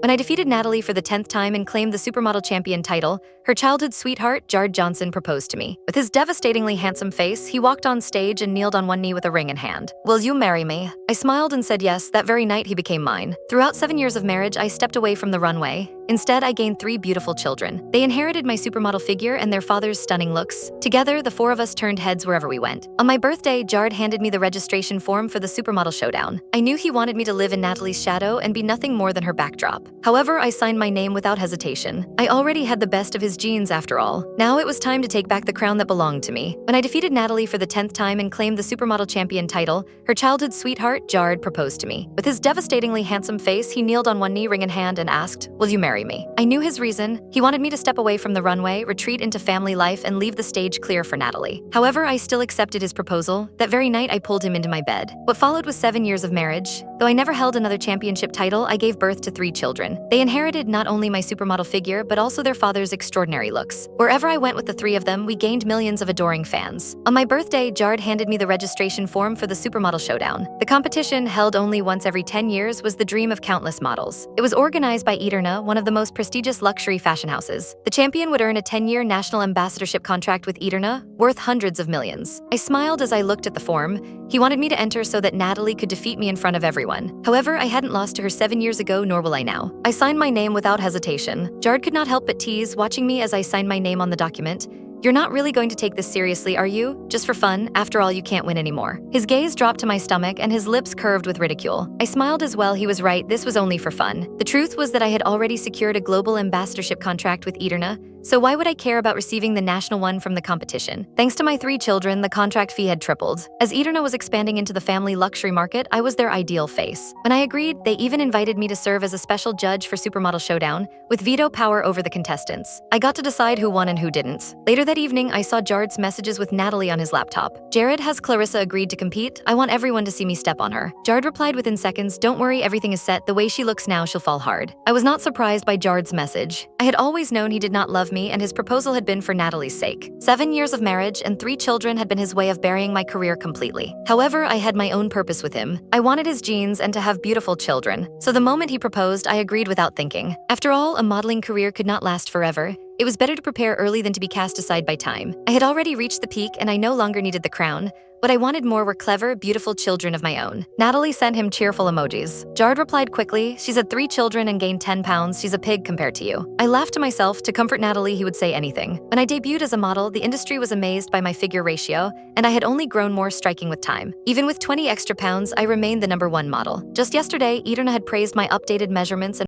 When I defeated Natalie for the 10th time and claimed the supermodel champion title, her childhood sweetheart, Jared Johnson, proposed to me. With his devastatingly handsome face, he walked on stage and kneeled on one knee with a ring in hand. "Will you marry me?" I smiled and said yes. That very night, he became mine. Throughout 7 years of marriage, I stepped away from the runway. Instead, I gained 3 beautiful children. They inherited my supermodel figure and their father's stunning looks. Together, the 4 of us turned heads wherever we went. On my birthday, Jared handed me the registration form for the supermodel showdown. I knew he wanted me to live in Natalie's shadow and be nothing more than her backdrop. However, I signed my name without hesitation. I already had the best of his genes after all. Now it was time to take back the crown that belonged to me. When I defeated Natalie for the 10th time and claimed the supermodel champion title, her childhood sweetheart, Jared, proposed to me. With his devastatingly handsome face, he kneeled on one knee, ring in hand, and asked, "Will you marry me?" I knew his reason. He wanted me to step away from the runway, retreat into family life, and leave the stage clear for Natalie. However, I still accepted his proposal. That very night, I pulled him into my bed. What followed was 7 years of marriage. Though I never held another championship title, I gave birth to 3 children. They inherited not only my supermodel figure, but also their father's extraordinary looks. Wherever I went with the 3 of them, we gained millions of adoring fans. On my birthday, Jared handed me the registration form for the supermodel showdown. The competition, held only once every 10 years, was the dream of countless models. It was organized by Eterna, one of the most prestigious luxury fashion houses. The champion would earn a 10-year national ambassadorship contract with Eterna, worth hundreds of millions. I smiled as I looked at the form. He wanted me to enter so that Natalie could defeat me in front of everyone. However, I hadn't lost to her 7 years ago, nor will I now. I signed my name without hesitation. Jared could not help but tease, watching me as I signed my name on the document. "You're not really going to take this seriously, are you? Just for fun? After all, you can't win anymore." His gaze dropped to my stomach and his lips curved with ridicule. I smiled as well. He was right. This was only for fun. The truth was that I had already secured a global ambassadorship contract with Eterna, so why would I care about receiving the national one from the competition? Thanks to my 3 children, the contract fee had tripled. As Eterna was expanding into the family luxury market, I was their ideal face. When I agreed, they even invited me to serve as a special judge for Supermodel Showdown, with veto power over the contestants. I got to decide who won and who didn't. Later that evening, I saw Jared's messages with Natalie on his laptop. "Jared, has Clarissa agreed to compete? I want everyone to see me step on her." Jared replied within seconds, "Don't worry, everything is set. The way she looks now, she'll fall hard." I was not surprised by Jared's message. I had always known he did not love me, and his proposal had been for Natalie's sake. 7 years of marriage and 3 children had been his way of burying my career completely. However, I had my own purpose with him. I wanted his genes and to have beautiful children. So the moment he proposed, I agreed without thinking. After all, a modeling career could not last forever. It was better to prepare early than to be cast aside by time. I had already reached the peak and I no longer needed the crown. What I wanted more were clever, beautiful children of my own. Natalie sent him cheerful emojis. Jared replied quickly, "She's had 3 children and gained 10 pounds. She's a pig compared to you." I laughed to myself. To comfort Natalie, he would say anything. When I debuted as a model, the industry was amazed by my figure ratio, and I had only grown more striking with time. Even with 20 extra pounds, I remained the #1 model. Just yesterday, Eterna had praised my updated measurements and